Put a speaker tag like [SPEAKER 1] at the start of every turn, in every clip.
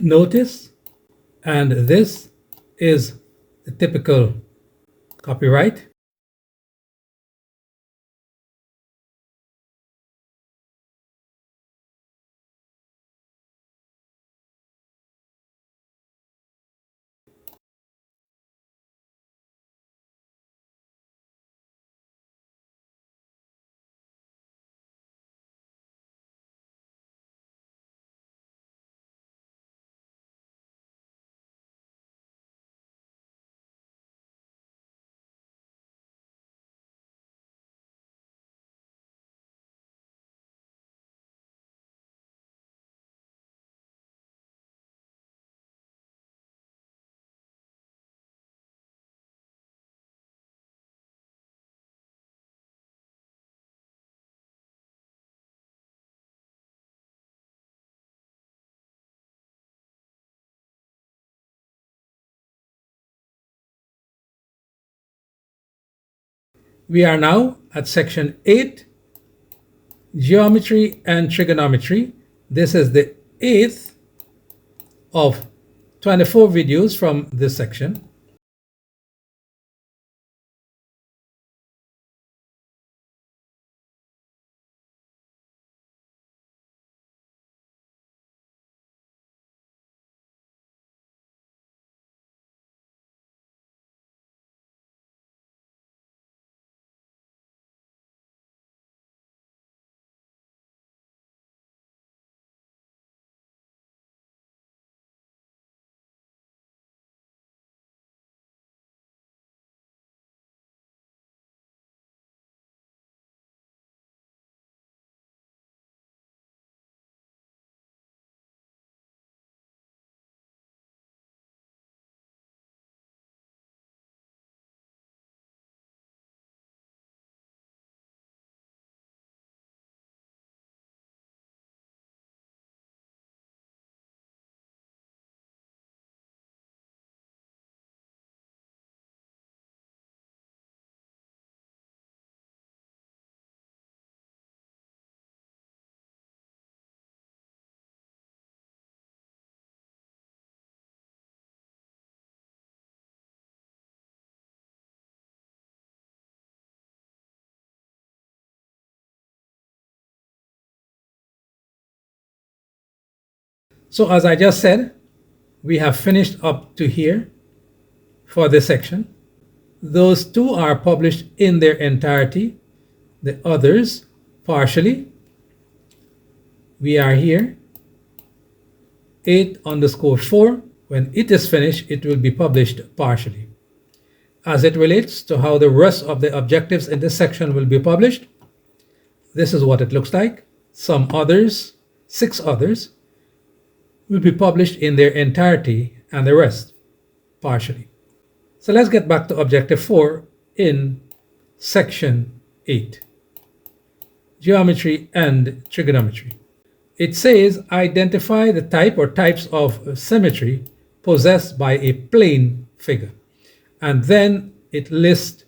[SPEAKER 1] notice, and this is the typical copyright. We are now at section 8, geometry and trigonometry. This is the 8th of 24 videos from this section. So as I just said, we have finished up to here for this section. Those two are published in their entirety, the others partially. We are here, 8_4. When it is finished, it will be published partially. As it relates to how the rest of the objectives in this section will be published, this is what it looks like. Some others, 6 others, will be published in their entirety and the rest partially. So let's get back to objective 4 in section 8, geometry and trigonometry. It says identify the type or types of symmetry possessed by a plane figure. And then it lists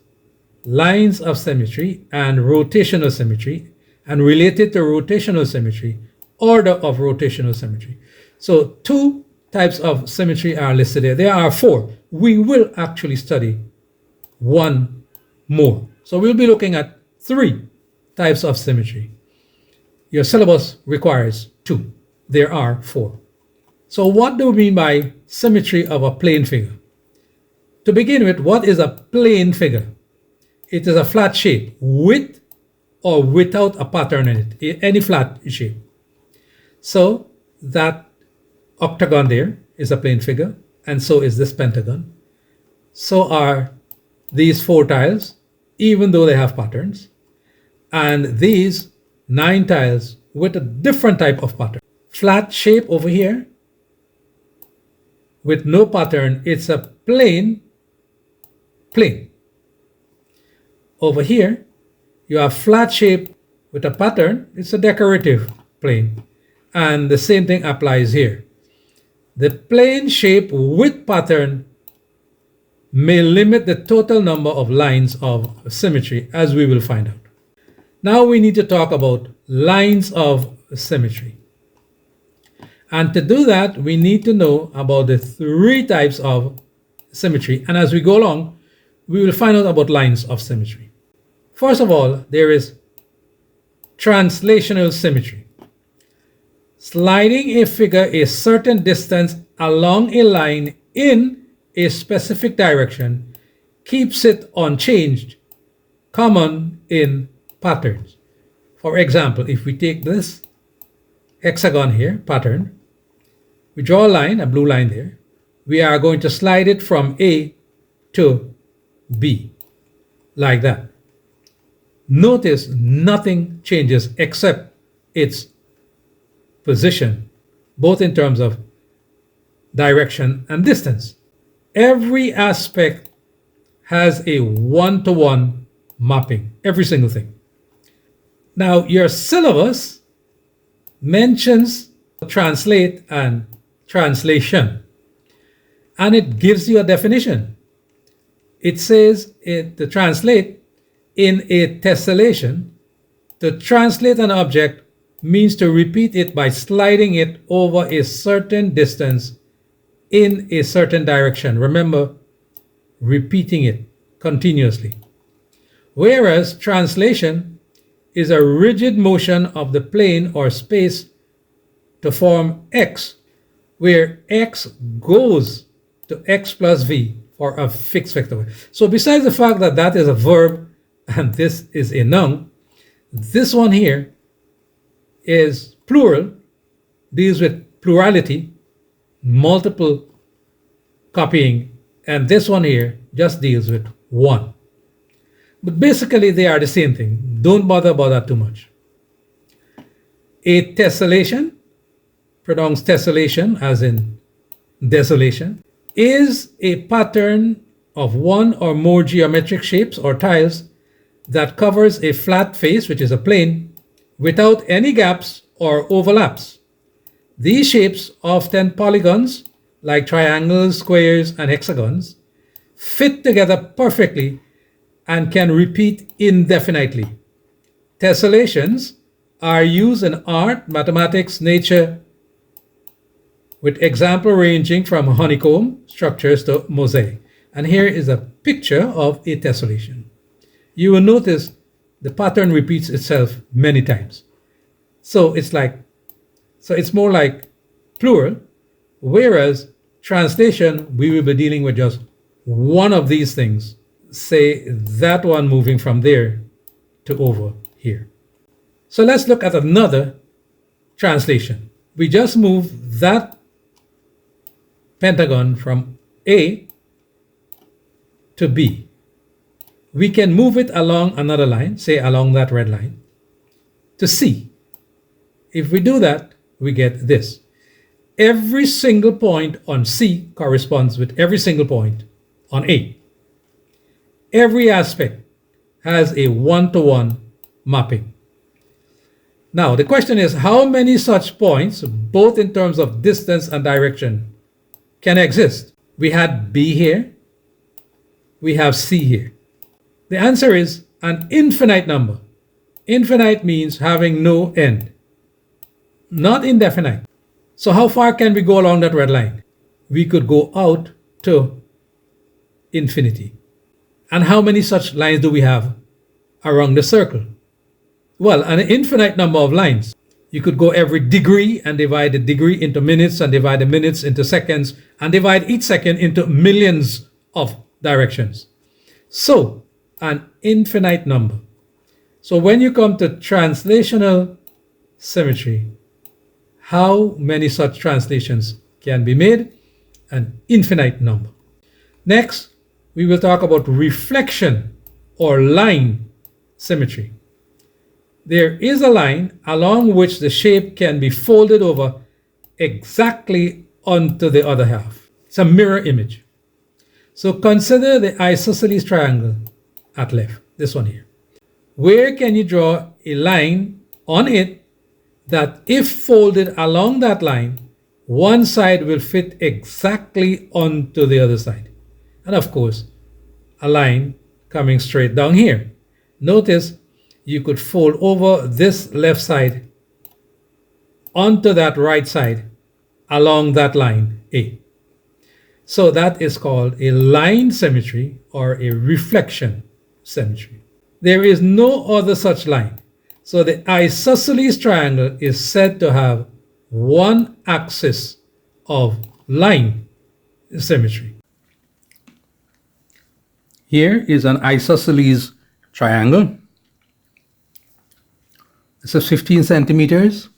[SPEAKER 1] lines of symmetry and rotational symmetry, and related to rotational symmetry, order of rotational symmetry. So 2 types of symmetry are listed there. There are 4. We will actually study 1 more. So we'll be looking at 3 types of symmetry. Your syllabus requires 2. There are 4. So what do we mean by symmetry of a plane figure? To begin with, what is a plane figure? It is a flat shape with or without a pattern in it, any flat shape. So that octagon there is a plane figure, and so is this pentagon. So are these 4 tiles, even though they have patterns, and these 9 tiles with a different type of pattern. Flat shape over here with no pattern, it's a plane. Over here, you have flat shape with a pattern, it's a decorative plane. And the same thing applies here. The plane shape with pattern may limit the total number of lines of symmetry, as we will find out. Now we need to talk about lines of symmetry. And to do that, we need to know about the three types of symmetry. And as we go along, we will find out about lines of symmetry. First of all, there is translational symmetry. Sliding a figure a certain distance along a line in a specific direction keeps it unchanged, common in patterns. For example, if we take this hexagon here, pattern, we draw a line, a blue line there, we are going to slide it from A to B, like that. Notice nothing changes except its position, both in terms of direction and distance. Every aspect has a one-to-one mapping, every single thing. Now, your syllabus mentions translate and translation, and it gives you a definition. It says to translate in a tessellation, to translate an object means to repeat it by sliding it over a certain distance in a certain direction. Remember, repeating it continuously. Whereas translation is a rigid motion of the plane or space to form x, where x goes to x plus v for a fixed vector. So besides the fact that that is a verb and this is a noun, this one here is plural, deals with plurality, multiple copying, and this one here just deals with one. But basically they are the same thing. Don't bother about that too much. A tessellation, pronounced tessellation as in desolation, is a pattern of one or more geometric shapes or tiles that covers a flat face, which is a plane, without any gaps or overlaps. These shapes, often polygons like triangles, squares, and hexagons, fit together perfectly and can repeat indefinitely. Tessellations are used in art, mathematics, nature, with example ranging from honeycomb structures to mosaic. And here is a picture of a tessellation. You will notice the pattern repeats itself many times. So it's more like plural, whereas translation, we will be dealing with just one of these things, say that one moving from there to over here. So let's look at another translation. We just move that pentagon from A to B. We can move it along another line, say along that red line, to C. If we do that, we get this. Every single point on C corresponds with every single point on A. Every aspect has a one-to-one mapping. Now, the question is, how many such points, both in terms of distance and direction, can exist? We had B here, we have C here. The answer is an infinite number. Infinite means having no end, not indefinite. So how far can we go along that red line? We could go out to infinity. And how many such lines do we have around the circle? Well, an infinite number of lines. You could go every degree and divide the degree into minutes and divide the minutes into seconds and divide each second into millions of directions. So, an infinite number. So when you come to translational symmetry, how many such translations can be made? An infinite number. Next, we will talk about reflection or line symmetry. There is a line along which the shape can be folded over exactly onto the other half. It's a mirror image. So consider the isosceles triangle at left, this one here. Where can you draw a line on it that if folded along that line, one side will fit exactly onto the other side? And of course, a line coming straight down here. Notice you could fold over this left side onto that right side along that line A. So that is called a line symmetry or a reflection symmetry. There is no other such line. So the isosceles triangle is said to have one axis of line symmetry. Here is an isosceles triangle. This is 15 centimeters.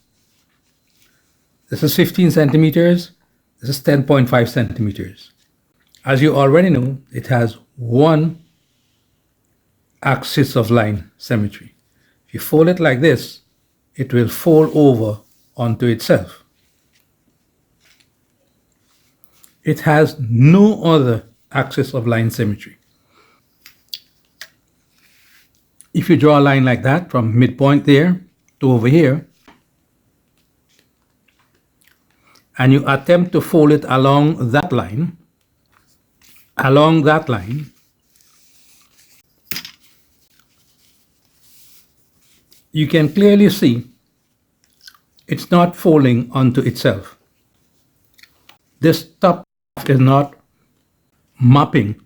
[SPEAKER 1] This is 15 centimeters. This is 10.5 centimeters. As you already know, it has one axis of line symmetry. If you fold it like this, it will fold over onto itself. It has no other axis of line symmetry. If you draw a line like that from midpoint there to over here, and you attempt to fold it along that line, you can clearly see it's not folding onto itself. This top is not mapping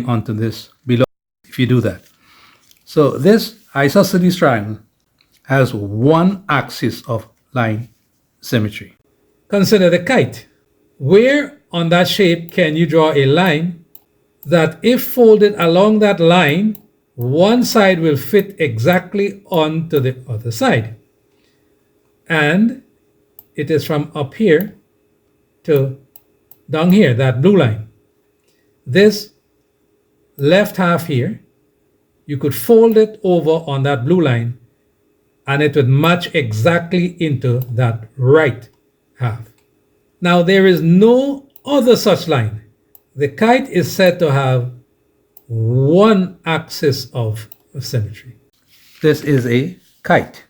[SPEAKER 1] onto this below if you do that. So this isosceles triangle has one axis of line symmetry. Consider the kite. Where on that shape can you draw a line that if folded along that line, one side will fit exactly onto the other side? And it is from up here to down here, that blue line. This left half here, you could fold it over on that blue line and it would match exactly into that right half. Now there is no other such line. The kite is said to have one axis of symmetry. This is a kite.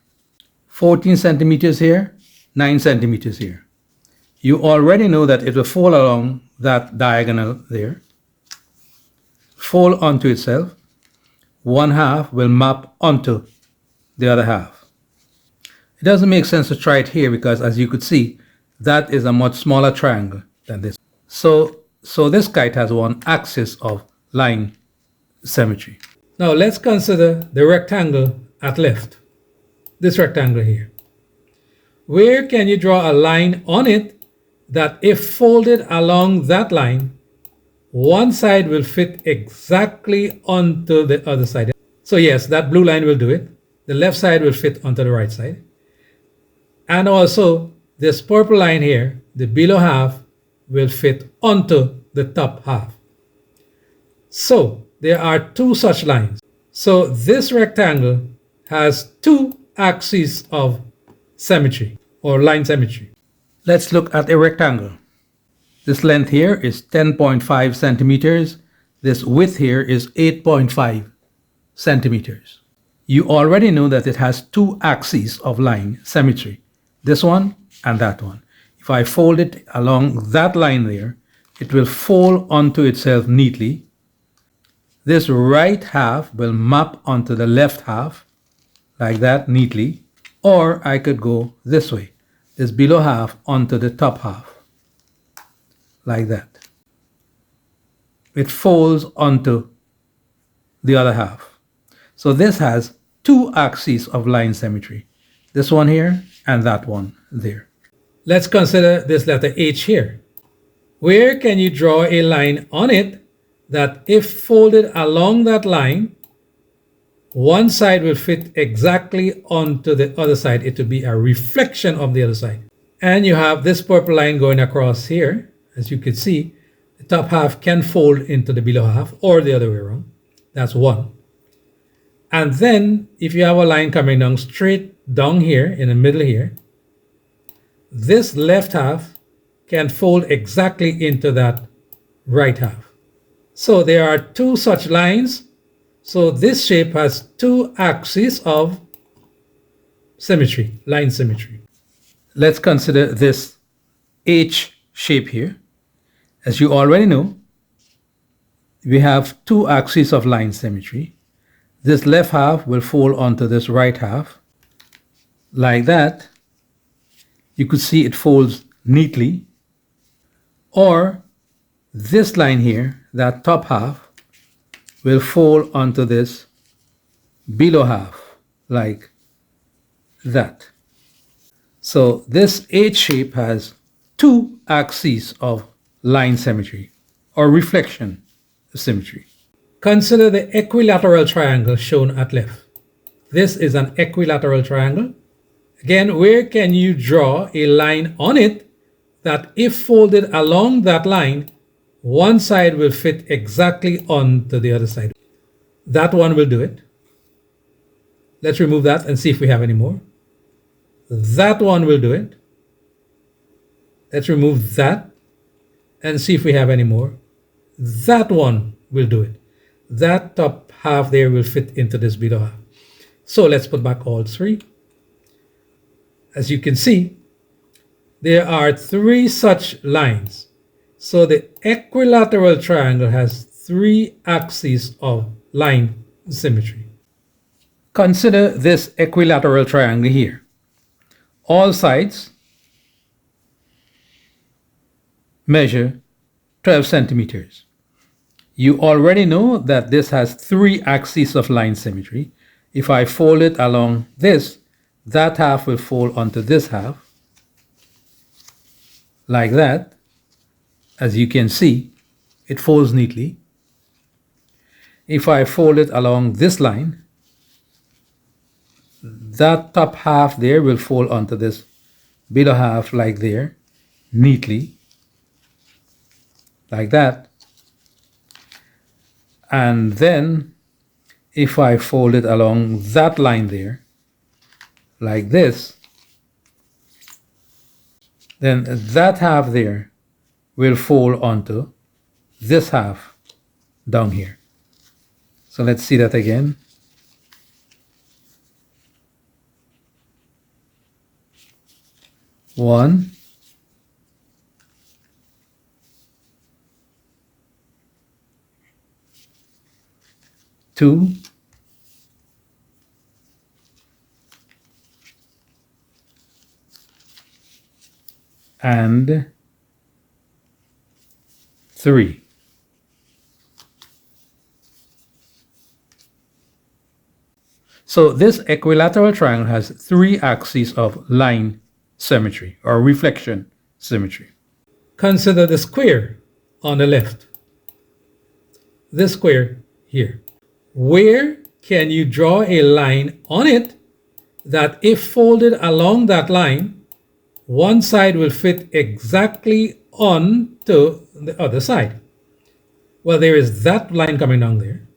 [SPEAKER 1] 14 centimeters here, 9 centimeters here. You already know that it will fall along that diagonal there, fold onto itself. One half will map onto the other half. It doesn't make sense to try it here because, as you could see, that is a much smaller triangle than this. So this kite has one axis of line symmetry. Now let's consider the rectangle at left. This rectangle here. Where can you draw a line on it that if folded along that line, one side will fit exactly onto the other side? So yes, that blue line will do it. The left side will fit onto the right side. And also this purple line here, the below half, will fit onto the top half. So there are two such lines. So this rectangle has two axes of symmetry or line symmetry. Let's look at a rectangle. This length here is 10.5 centimeters. This width here is 8.5 centimeters. You already know that it has two axes of line symmetry. This one and that one. If I fold it along that line there, it will fold onto itself neatly. This right half will map onto the left half like that neatly. Or I could go this way. This below half onto the top half like that. It folds onto the other half. So this has two axes of line symmetry. This one here and that one there. Let's consider this letter H here. Where can you draw a line on it that if folded along that line, one side will fit exactly onto the other side? It will be a reflection of the other side. And you have this purple line going across here. As you can see, the top half can fold into the below half or the other way around. That's one. And then if you have a line coming down straight down here in the middle here, this left half can fold exactly into that right half. So there are two such lines. So this shape has two axes of symmetry, line symmetry. Let's consider this H shape here. As you already know, we have two axes of line symmetry. This left half will fold onto this right half like that. You could see it folds neatly, or this line here, that top half, will fall onto this below half like that. So this H shape has two axes of line symmetry or reflection symmetry. Consider the equilateral triangle shown at left. This is an equilateral triangle. Again, where can you draw a line on it that if folded along that line, one side will fit exactly onto the other side? That one will do it. Let's remove that and see if we have any more. That one will do it. Let's remove that and see if we have any more. That one will do it. That top half there will fit into this below half. So let's put back all three. As you can see, there are three such lines. So the equilateral triangle has three axes of line symmetry. Consider this equilateral triangle here. All sides measure 12 centimeters. You already know that this has three axes of line symmetry. If I fold it along this, that half will fall onto this half, like that. As you can see, it folds neatly. If I fold it along this line, that top half there will fall onto this below half like there, neatly, like that. And then if I fold it along that line there, like this, then that half there will fall onto this half down here. So let's see that again. One, two, and three. So this equilateral triangle has three axes of line symmetry or reflection symmetry. Consider the square on the left. This square here. Where can you draw a line on it that if folded along that line, one side will fit exactly onto the other side? Well, there is that line coming down there.